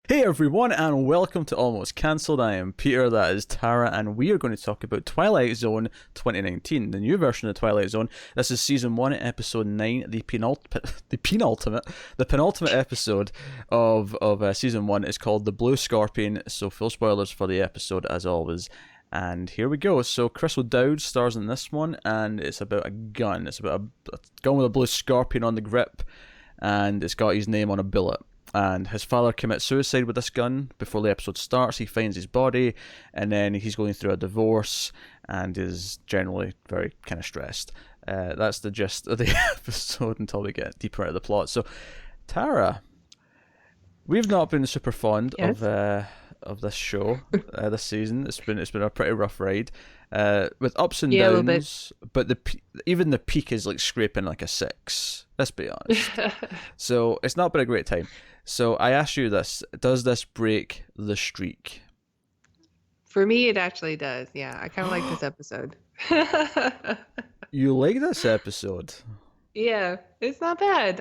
Hey everyone, and welcome to Almost Cancelled. I am Peter, that is Tara, and we are going to talk about Twilight Zone 2019, the new version of Twilight Zone. This is Season 1, Episode 9, the penultimate episode of Season 1 is called The Blue Scorpion, so full spoilers for the episode as always. And here we go. So Chris O'Dowd stars in this one, and it's about a gun. It's about a gun with a blue scorpion on the grip, and it's got his name on a billet. And his father commits suicide with this gun before the episode starts. He finds his body, and then he's going through a divorce and is generally very kind of stressed. That's the gist of the episode until we get deeper into the plot. So, Tara, we've not been super fond of this show this season. It's been a pretty rough ride, with ups and downs. But even the peak is like scraping like a 6. Let's be honest. So it's not been a great time. So I ask you this: does this break the streak? For me, it actually does. Yeah, I kind of like this episode. You like this episode? Yeah, it's not bad.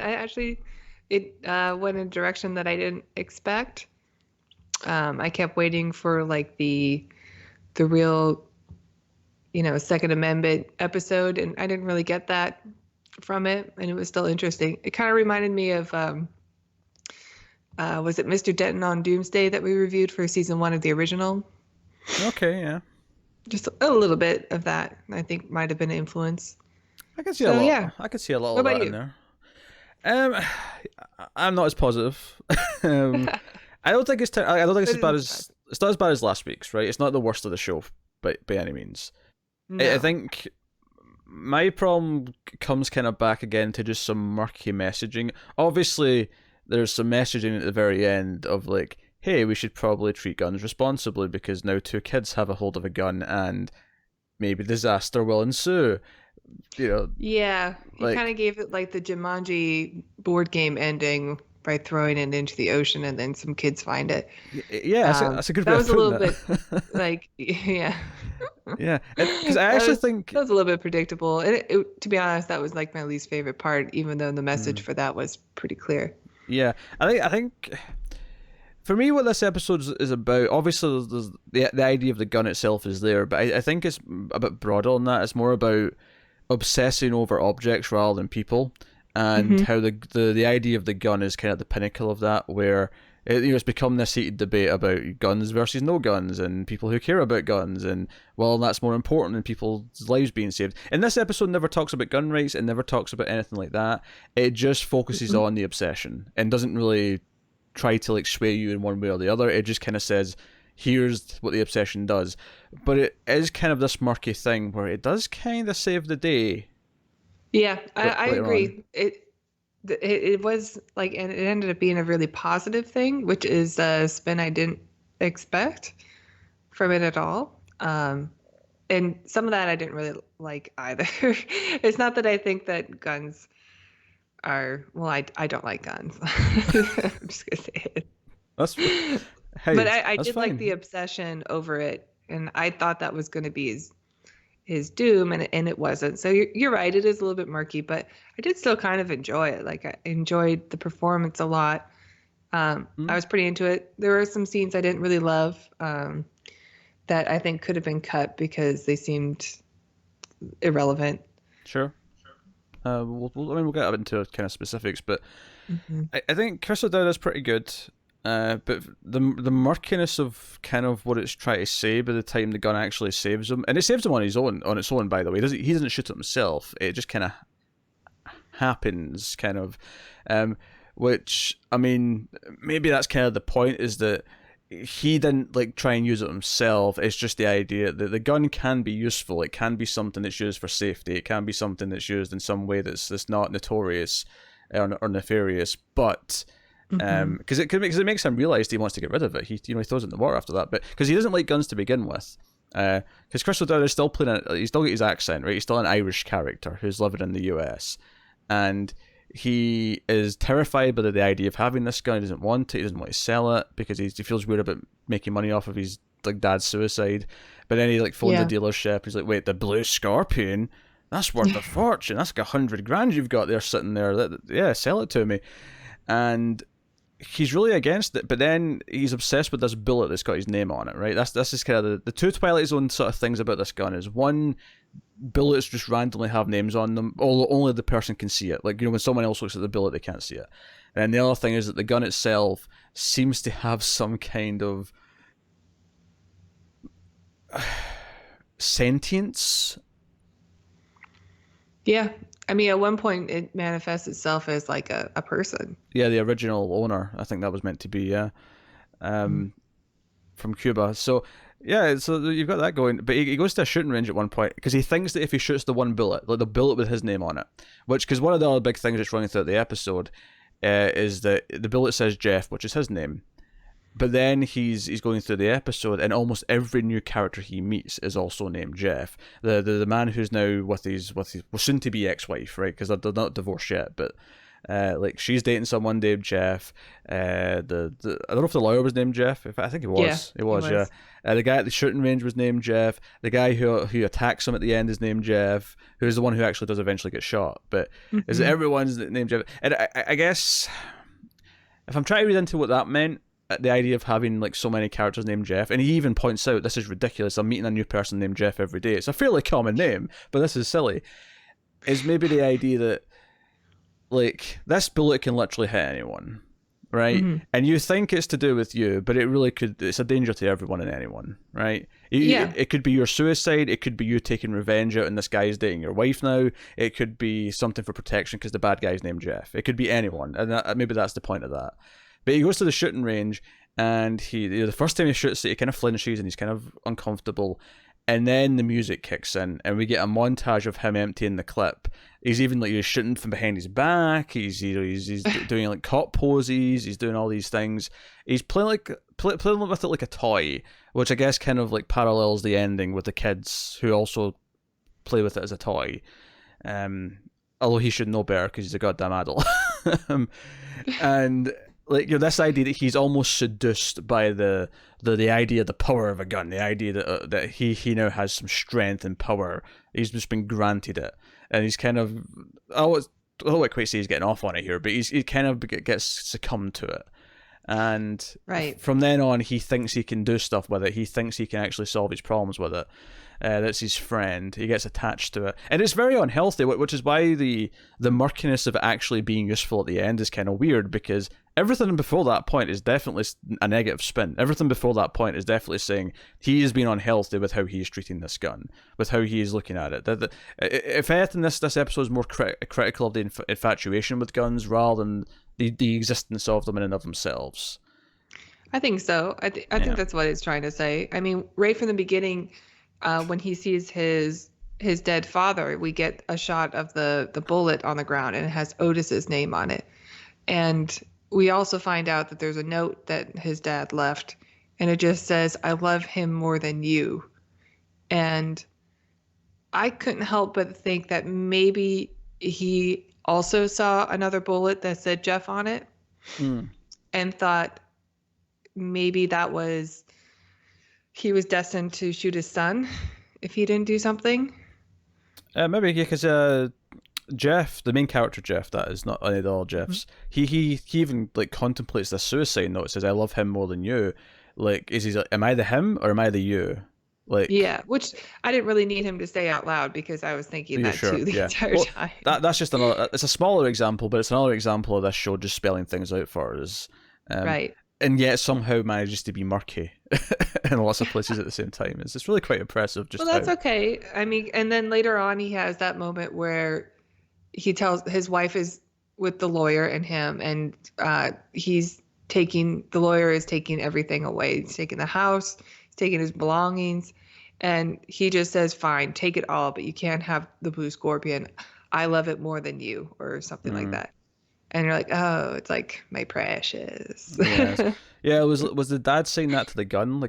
It went in a direction that I didn't expect. I kept waiting for like the real, Second Amendment episode, and I didn't really get that from it, and it was still interesting. It kind of reminded me of, was it Mr. Denton on Doomsday that we reviewed for Season 1 of the original? Okay, yeah. Just a little bit of that, I think, might have been an influence. I can see a lot. Yeah. I can see a lot of that in there. I'm not as positive. I don't think it's as bad as it's not as bad as last week's, right? It's not the worst of the show, by any means. No. I think my problem comes kind of back again to just some murky messaging. Obviously, there's some messaging at the very end of like, hey, we should probably treat guns responsibly because now 2 kids have a hold of a gun and maybe disaster will ensue. Yeah, he kind of gave it like the Jumanji board game ending by throwing it into the ocean and then some kids find it. Yeah, that's a good way of putting it. That was a little bit like, yeah. Yeah, because I actually think that was a little bit predictable. And to be honest, that was like my least favorite part, even though the message for that was pretty clear. Yeah, I think for me, what this episode is about, obviously, the idea of the gun itself is there, but I think it's a bit broader than that. It's more about obsessing over objects rather than people, and how the idea of the gun is kind of the pinnacle of that, where it's become this heated debate about guns versus no guns, and people who care about guns, and well, that's more important than people's lives being saved. And this episode never talks about gun rights, it never talks about anything like that. It just focuses on the obsession and doesn't really try to like sway you in one way or the other. It just kind of says, here's what the obsession does. But it is kind of this murky thing where it does kind of save the day. Yeah, I agree. It was like, and it ended up being a really positive thing, which is a spin I didn't expect from it at all. And some of that I didn't really like either. It's not that I think that guns are, well, I don't like guns. I'm just gonna say it. But I did fine. Like the obsession over it, and I thought that was going to be his doom, and it wasn't. So you're right, it is a little bit murky, but I did still kind of enjoy it. Like, I enjoyed the performance a lot. I was pretty into it. There were some scenes I didn't really love that I think could have been cut because they seemed irrelevant. Sure. We'll get up into kind of specifics, but I think Chris O'Dowd is pretty good. But the murkiness of kind of what it's trying to say by the time the gun actually saves him, and it saves him on its own, by the way. He doesn't shoot it himself. It just kind of happens, kind of. Which, I mean, maybe that's kind of the point, is that he didn't like try and use it himself. It's just the idea that the gun can be useful. It can be something that's used for safety. It can be something that's used in some way that's not notorious or nefarious, but. Because it makes him realize he wants to get rid of it. He throws it in the water after that, but because he doesn't like guns to begin with. Because Chris O'Dowd is still he's still got his accent, right? He's still an Irish character who's living in the US, and he is terrified by the idea of having this gun. He doesn't want it. He doesn't want to sell it because he feels weird about making money off of his like dad's suicide. But then he like phones the dealership. He's like, "Wait, the Blue Scorpion? That's worth a fortune. That's like $100,000 you've got there sitting there. Yeah, sell it to me." And he's really against it, but then he's obsessed with this bullet that's got his name on it, right? That's just kind of the two Twilight Zone sort of things about this gun is one, bullets just randomly have names on them, although only the person can see it. Like, when someone else looks at the bullet, they can't see it. And the other thing is that the gun itself seems to have some kind of sentience. Yeah. I mean, at one point, it manifests itself as like a person. Yeah, the original owner, I think that was meant to be, from Cuba. So, yeah, so you've got that going. But he goes to a shooting range at one point because he thinks that if he shoots the one bullet, like the bullet with his name on it, because one of the other big things that's running throughout the episode is that the bullet says Jeff, which is his name. But then he's going through the episode, and almost every new character he meets is also named Jeff. The man who's now with his soon to be ex-wife, right? Because they're not divorced yet, but like she's dating someone named Jeff. I don't know if the lawyer was named Jeff. I think he was. Yeah, he was. Yeah. The guy at the shooting range was named Jeff. The guy who attacks him at the end is named Jeff. Who's the one who actually does eventually get shot? But is everyone's named Jeff? And I guess if I'm trying to read into what that meant. The idea of having like so many characters named Jeff, and he even points out this is ridiculous. I'm meeting a new person named Jeff every day. It's a fairly common name, but this is silly. Is maybe the idea that like this bullet can literally hit anyone, right? And you think it's to do with you, but it really could. It's a danger to everyone and anyone, right? It could be your suicide. It could be you taking revenge out, and this guy is dating your wife now. It could be something for protection because the bad guy's named Jeff. It could be anyone, and maybe that's the point of that. But he goes to the shooting range, and the first time he shoots it, he kind of flinches and he's kind of uncomfortable. And then the music kicks in, and we get a montage of him emptying the clip. He's even like he's shooting from behind his back. He's doing like cop poses. He's doing all these things. He's playing with it like a toy, which I guess kind of like parallels the ending with the kids who also play with it as a toy. Although he should know better because he's a goddamn adult. And like this idea that he's almost seduced by the idea, the power of a gun, the idea that he now has some strength and power. He's just been granted it, and he's kind of I don't quite say he's getting off on it here, but he kind of gets succumbed to it, and from then on he thinks he can do stuff with it. He thinks he can actually solve his problems with it. That's his friend. He gets attached to it, and it's very unhealthy, which is why the murkiness of it actually being useful at the end is kind of weird, because everything before that point is definitely a negative spin. Everything before that point is definitely saying he is being unhealthy with how he is treating this gun, with how he is looking at it. If anything, this episode is more critical of the infatuation with guns rather than the existence of them in and of themselves. I think so. I think that's what it's trying to say. I mean, right from the beginning, when he sees his dead father, we get a shot of the bullet on the ground, and it has Otis's name on it. And we also find out that there's a note that his dad left, and it just says, "I love him more than you." And I couldn't help but think that maybe he also saw another bullet that said Jeff on it, and thought maybe he was destined to shoot his son if he didn't do something. Maybe, yeah, because Jeff, the main character Jeff, that is not any of the other Jeffs, he even like contemplates this suicide note. It says, "I love him more than you." Like, is he like, am I the him or am I the you? Like, yeah, which I didn't really need him to say out loud because I was thinking that too the entire time. That's just another. It's a smaller example, but it's another example of this show just spelling things out for us. Right. And yet somehow manages to be murky in lots of places at the same time. It's really quite impressive. Just that's okay. I mean, and then later on, he has that moment where he tells his wife is with the lawyer and him, and the lawyer is taking everything away. He's taking the house, he's taking his belongings, and he just says, "Fine, take it all, but you can't have the blue scorpion. I love it more than you," or something like that. And you're like, oh, it's like my precious. Yes. Yeah, was the dad saying that to the gun?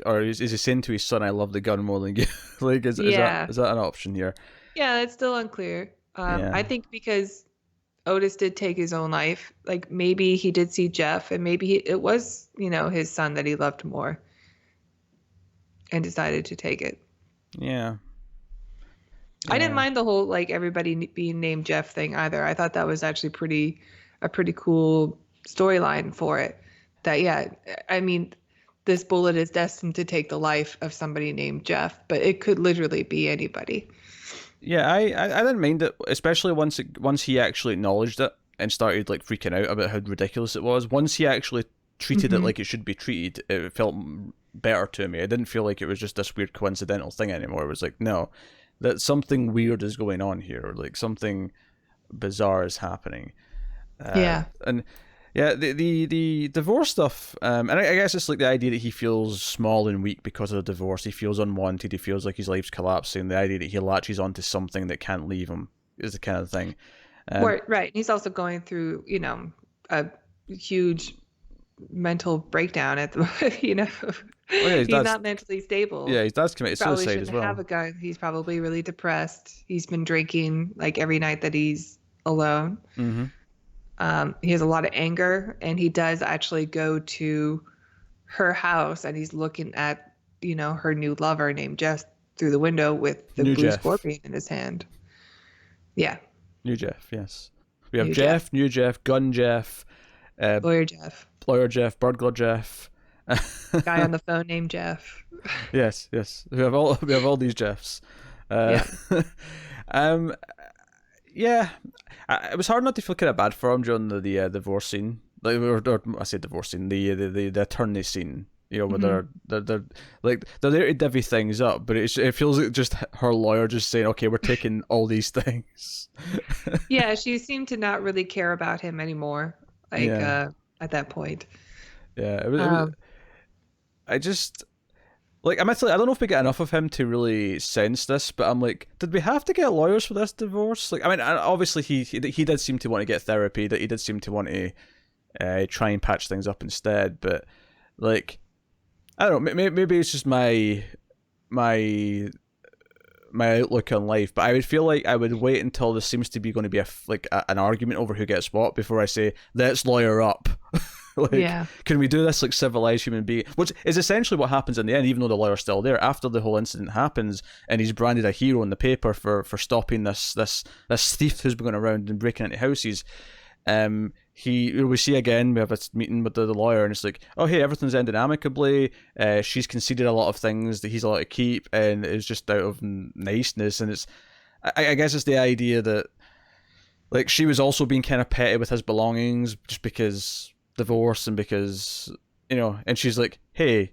Or is he saying to his son, "I love the gun more than you"? Like, is that an option here? Yeah, it's still unclear. I think because Otis did take his own life, like maybe he did see Jeff, and maybe it was, his son that he loved more, and decided to take it. Yeah. I didn't mind the whole like everybody being named Jeff thing either. I thought that was actually a pretty cool storyline for it. That, yeah, I mean, this bullet is destined to take the life of somebody named Jeff, but it could literally be anybody. Yeah, I didn't mind it, especially once he actually acknowledged it and started like freaking out about how ridiculous it was. Once he actually treated it like it should be treated, it felt better to me. I didn't feel like it was just this weird coincidental thing anymore. It was like, no, that something weird is going on here, or like something bizarre is happening. And yeah, the divorce stuff, and I guess it's like the idea that he feels small and weak because of the divorce. He feels unwanted. He feels like his life's collapsing. The idea that he latches onto something that can't leave him is the kind of thing. Right. He's also going through, a huge mental breakdown at the, Oh, yeah, he's not mentally stable. Yeah, his dad's committed suicide as well. Have a gun. He's probably really depressed. He's been drinking like every night that he's alone. He has a lot of anger, and he does actually go to her house, and he's looking at, her new lover named Jeff through the window with the blue scorpion in his hand. Yeah. New Jeff, yes. We have Jeff, New Jeff, Gun Jeff, Lawyer Jeff, Burglar Jeff, guy on the phone named Jeff. Yes. We have all these Jeffs. Yeah, it was hard not to feel kind of bad for him during the divorce scene. Like, or I say divorce scene, the attorney scene. Where they're there to divvy things up, but it feels like just her lawyer just saying, okay, we're taking all these things. Yeah, she seemed to not really care about him anymore. At that point. Yeah, it was, I just like, admittedly, I don't know if we get enough of him to really sense this, but I'm like, did we have to get lawyers for this divorce? Like, I mean, obviously he did seem to want to get therapy, that he did seem to want to try and patch things up instead, but like, I don't know, maybe it's just my outlook on life, but I would feel like I would wait until there seems to be going to be an argument over who gets what before I say, let's lawyer up. Can we do this like civilized human being? Which is essentially what happens in the end, even though the lawyer's still there. After the whole incident happens, and he's branded a hero in the paper for stopping this thief who's been going around and breaking into houses. We see again, we have a meeting with the lawyer, and it's like, oh hey, everything's ended amicably. She's conceded a lot of things that he's allowed to keep, and it's just out of niceness. And I guess it's the idea that like she was also being kind of petty with his belongings just because divorce and because and she's like, hey,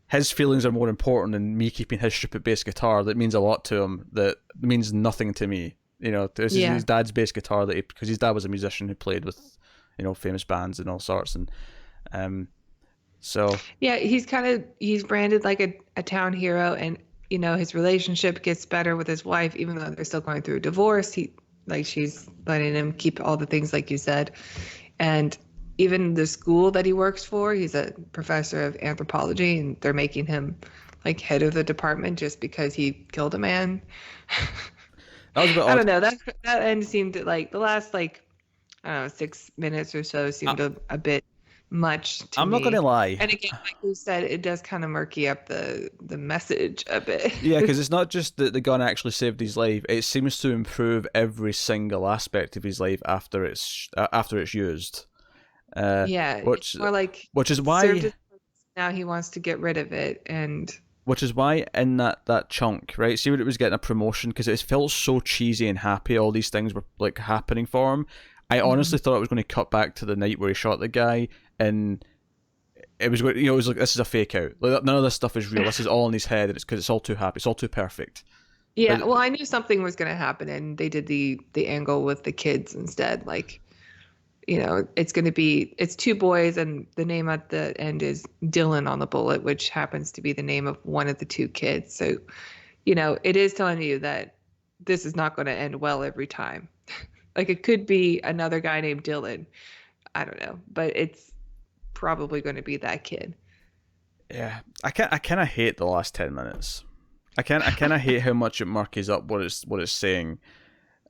his feelings are more important than me keeping his stupid bass guitar that means a lot to him, that means nothing to me. This is his dad's bass guitar because his dad was a musician who played with famous bands and all sorts, and so yeah, he's branded like a town hero, and his relationship gets better with his wife even though they're still going through a divorce. She's letting him keep all the things like you said, and even the school that he works for, he's a professor of anthropology, and they're making him like head of the department just because he killed a man. That was a bit odd. I don't know, that end seemed like the last 6 minutes or so seemed a bit much to me. I'm not going to lie. And again, like you said, it does kind of murky up the message a bit. Yeah, because it's not just that the gun actually saved his life. It seems to improve every single aspect of his life after it's used. Which is why now he wants to get rid of it, and which is why in that chunk, right? See when it was getting a promotion, because it felt so cheesy and happy. All these things were like happening for him. I honestly thought it was going to cut back to the night where he shot the guy, and it was going. It was like, this is a fake out. Like, none of this stuff is real. This is all in his head, and it's because it's all too happy. It's all too perfect. Yeah, well, I knew something was going to happen, and they did the angle with the kids instead. Like, it's two boys, and the name at the end is Dylan on the bullet, which happens to be the name of one of the two kids. So, it is telling you that this is not going to end well every time. Like, it could be another guy named Dylan. I don't know, but it's probably going to be that kid. Yeah, I kind of hate the last 10 minutes. I kind of hate how much it murkies up what it's saying.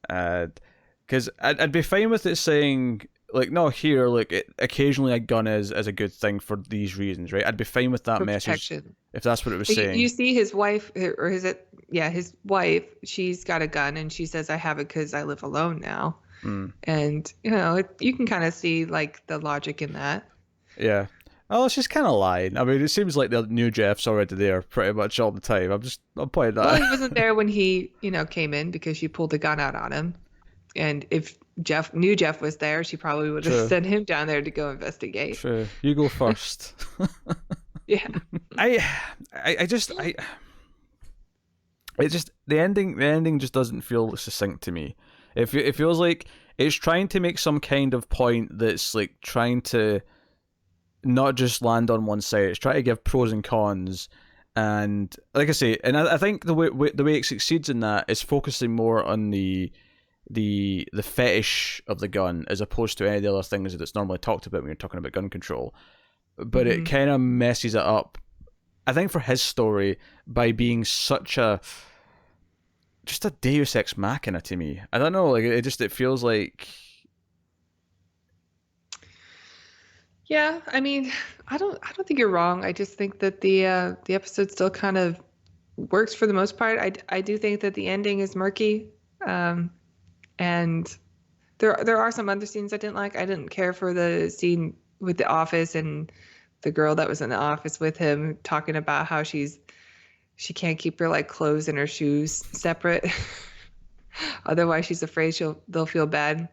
Because I'd be fine with it saying, like, no, here, like, occasionally a gun is a good thing for these reasons, right? I'd be fine with that for message protection. If that's what it was saying. You see his wife, or is it, his wife, she's got a gun, and she says, I have it because I live alone now. And you can kind of see like the logic in that. Yeah. Oh, she's kind of lying. I mean, it seems like the new Jeff's already there pretty much all the time. I'm pointing that. Well, he wasn't there when he, came in because she pulled the gun out on him. And if Jeff was there, she probably would have sent him down there to go investigate. True. You go first. Yeah. The ending just doesn't feel succinct to me. It feels like it's trying to make some kind of point that's like trying to not just land on one side. It's trying to give pros and cons, and like I say, and I think the way it succeeds in that is focusing more on the fetish of the gun as opposed to any of the other things that's normally talked about when you're talking about gun control. But it kind of messes it up, I think, for his story by being such just a Deus Ex Machina to me. I don't know, like it feels like. Yeah, I mean, I don't think you're wrong. I just think that the episode still kind of works for the most part. I do think that the ending is murky, and there are some other scenes I didn't like. I didn't care for the scene with the office and the girl that was in the office with him talking about how she can't keep her like clothes and her shoes separate. Otherwise, she's afraid they'll feel bad.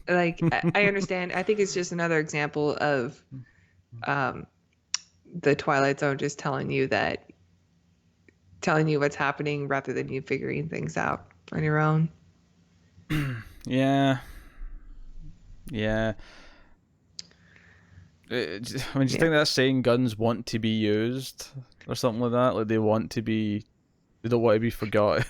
Like, I understand. I think it's just another example of the Twilight Zone just telling you what's happening rather than you figuring things out on your own. Yeah. I mean, do you think that's saying guns want to be used or something like that? Like they don't want to be forgotten.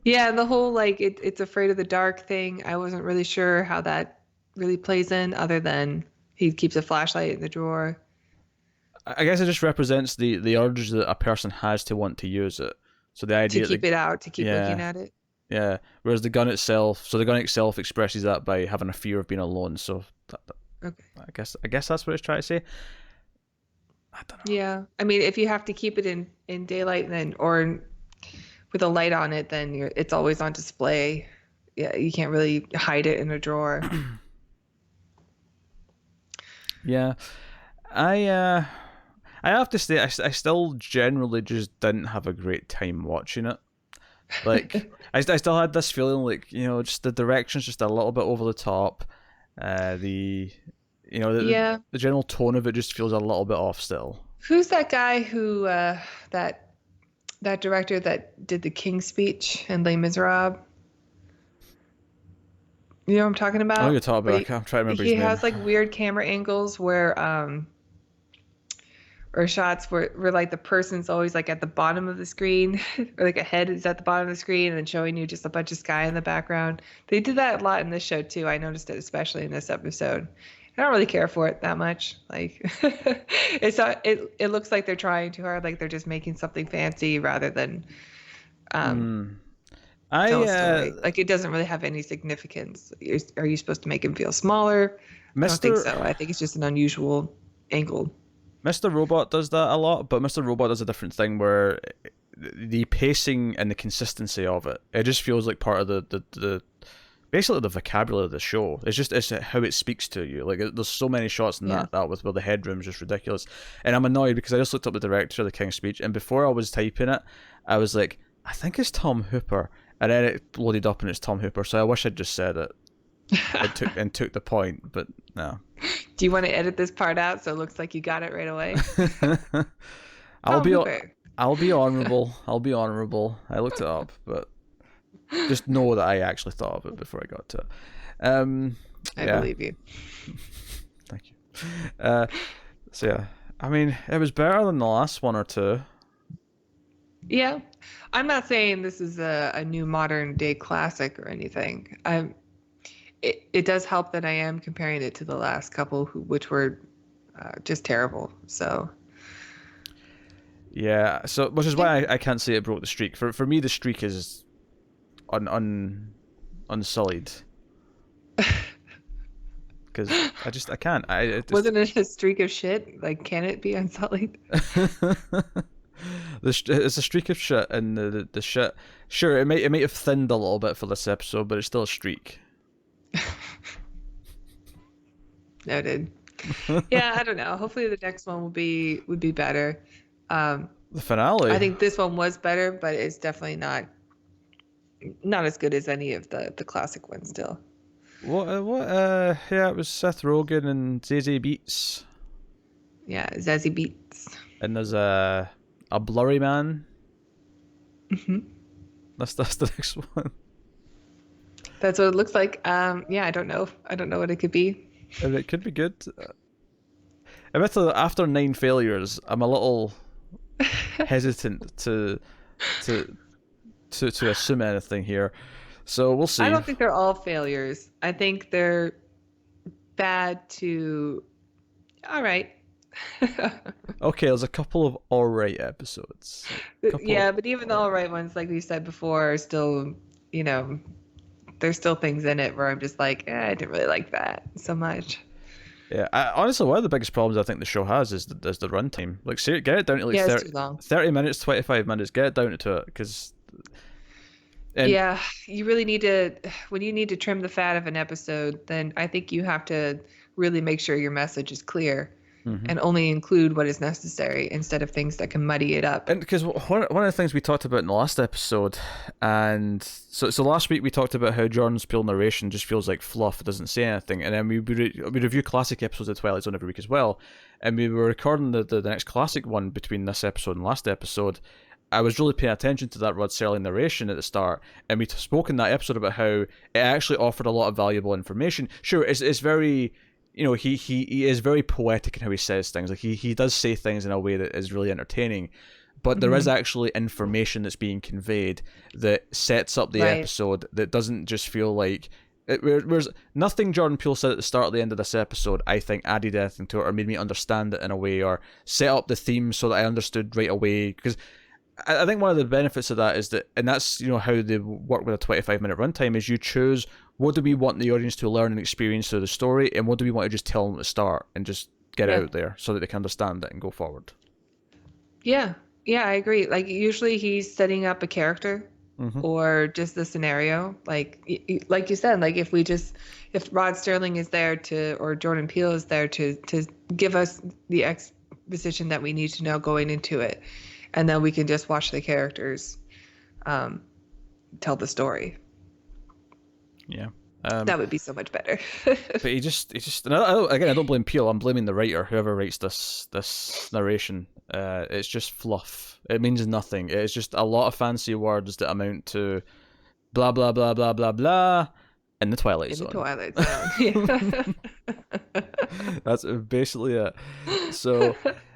Yeah, the whole like it's afraid of the dark thing. I wasn't really sure how that really plays in, other than he keeps a flashlight in the drawer. I guess it just represents the urge that a person has to want to use it. So the idea to keep it out, to keep looking at it. Yeah. Whereas the gun itself expresses that by having a fear of being alone. So okay. I guess that's what it's trying to say. I don't know. Yeah, I mean, if you have to keep it in daylight, then or with a light on it, then it's always on display. Yeah, you can't really hide it in a drawer. Yeah, I have to say I still generally just didn't have a great time watching it. Like I still had this feeling like just the direction's just a little bit over the top. The general tone of it just feels a little bit off still. Who's that guy who that director that did the King's Speech and Les Miserables? You know what I'm talking about? Oh, you're talking about. I'm trying to remember his name. He has like weird camera angles where or shots where like the person's always like at the bottom of the screen, or like a head is at the bottom of the screen and then showing you just a bunch of sky in the background. They did that a lot in this show too. I noticed it especially in this episode. I don't really care for it that much. Like it looks like they're trying too hard, like they're just making something fancy rather than tell a story. Like it doesn't really have any significance. Are you supposed to make him feel smaller? I don't think so. I think it's just an unusual angle. Mr. Robot does that a lot, but Mr. Robot does a different thing where the pacing and the consistency of it just feels like part of the basically the vocabulary of the show. It's how it speaks to you. Like there's so many shots in that with where the headroom's just ridiculous. And I'm annoyed because I just looked up the director of the King's Speech, and before I was typing it, I was like, I think it's Tom Hooper. And then it loaded up and it's Tom Hooper, so I wish I'd just said it. and took the point, but no. Do you want to edit this part out so it looks like you got it right away? I'll be honorable. I looked it up, but just know that I actually thought of it before I got to it. I believe you. Thank you. So yeah, I mean, it was better than the last one or two. Yeah, I'm not saying this is a new modern day classic or anything. It does help that I am comparing it to the last couple, which were just terrible. So yeah, so which is why I can't say it broke the streak. For me, the streak is unsullied. Because I can't. Wasn't it a streak of shit? Like, can it be unsullied? It's a streak of shit, and the shit. Sure, it might have thinned a little bit for this episode, but it's still a streak. Noted. Yeah, I don't know. Hopefully the next one would be better. The finale. I think this one was better, but it's definitely not as good as any of the classic ones still. Yeah, it was Seth Rogen and Zazie Beetz. Yeah, Zazie Beetz. And there's a blurry man. Mm-hmm. That's the next one. That's what it looks like. Yeah, I don't know. I don't know what it could be. And it could be good. Admittedly, after 9 failures, I'm a little hesitant to assume anything here. So we'll see. I don't think they're all failures. I think they're bad to all right. Okay, there's a couple of alright episodes. Yeah, but even the alright ones, like we said before, are still, there's still things in it where I'm just like, I didn't really like that so much. Yeah, honestly, one of the biggest problems I think the show has is the runtime. Like, get it down to like 30 minutes, 25 minutes. Get it down to it, because. Yeah, you really need to. When you need to trim the fat of an episode, then I think you have to really make sure your message is clear. Mm-hmm. And only include what is necessary instead of things that can muddy it up. And because one of the things we talked about in the last episode, and so last week we talked about how Jordan Peele narration just feels like fluff, it doesn't say anything, and then we review classic episodes of Twilight Zone every week as well, and we were recording the next classic one between this episode and last episode. I was really paying attention to that Rod Serling narration at the start, and we spoke in that episode about how it actually offered a lot of valuable information. Sure, it's very... he is very poetic in how he says things. Like he does say things in a way that is really entertaining, but there is actually information that's being conveyed that sets up the episode, that doesn't just feel like whereas nothing Jordan Peele said at the start or the end of this episode, I think, added anything to it or made me understand it in a way, or set up the theme so that I understood right away. Because I think one of the benefits of that is that, and that's how they work with a 25-minute runtime, is you choose what do we want the audience to learn and experience through the story, and what do we want to just tell them to start and just get it out there so that they can understand it and go forward. Yeah, I agree. Like usually he's setting up a character or just the scenario. Like you said, like if Rod Serling is there or Jordan Peele is there to give us the exposition that we need to know going into it. And then we can just watch the characters tell the story. Yeah. That would be so much better. But he just and I don't blame Peele. I'm blaming the writer, whoever writes this narration. It's just fluff. It means nothing. It's just a lot of fancy words that amount to blah, blah, blah, blah, blah, blah in the Twilight Zone. In the Twilight Zone. That's basically it. So...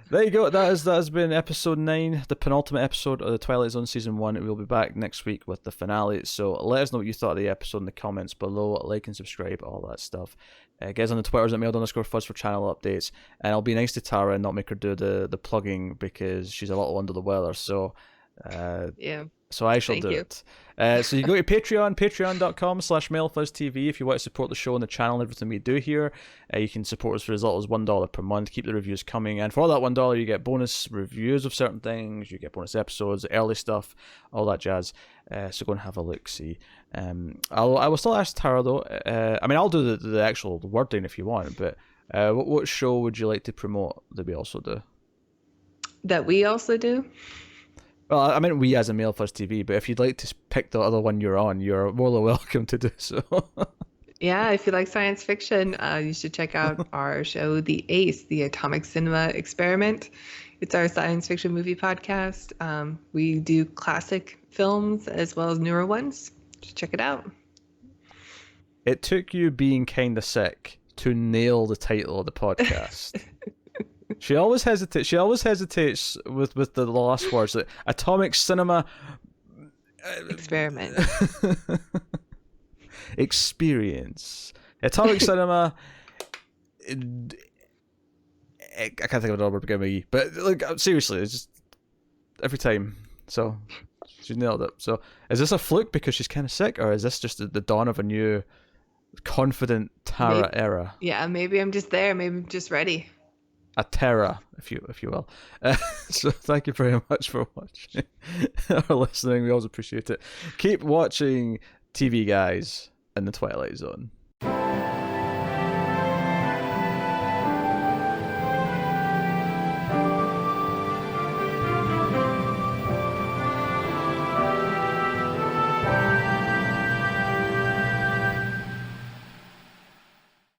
There you go. That has been episode 9, the penultimate episode of the Twilight Zone season 1. We'll be back next week with the finale. So let us know what you thought of the episode in the comments below. Like and subscribe, all that stuff. Get us on the Twitters at mailed_fuzz for channel updates. And I'll be nice to Tara and not make her do the plugging because she's a little under the weather. So yeah. So I shall do it. So you go to Patreon, patreon.com/MailFuzzTV if you want to support the show and the channel and everything we do here. You can support us for as little as $1 per month. Keep the reviews coming. And for that $1, you get bonus reviews of certain things. You get bonus episodes, early stuff, all that jazz. So go and have a look-see. I will still ask Tara, though. I'll do the actual wording if you want, but what show would you like to promote that we also do? That we also do? Well, I meant we as a Male Fuzz TV, but if you'd like to pick the other one you're on, you're more than welcome to do so. Yeah, if you like science fiction, you should check out our show, The Ace, the Atomic Cinema Experiment. It's our science fiction movie podcast. We do classic films as well as newer ones. Just check it out. It took you being kind of sick to nail the title of the podcast. She always hesitates. She always hesitates with the last words. Like, Atomic Cinema Experiment. Experience. Atomic Cinema. I can't think of another word beginning with E. But like seriously, it's just every time. So she nailed it. So is this a fluke because she's kind of sick, or is this just the dawn of a new confident Tara era? Yeah, maybe I'm just there. Maybe I'm just ready. A terror, if you will. So thank you very much for watching or listening. We always appreciate it. Keep watching TV, guys, in the Twilight Zone.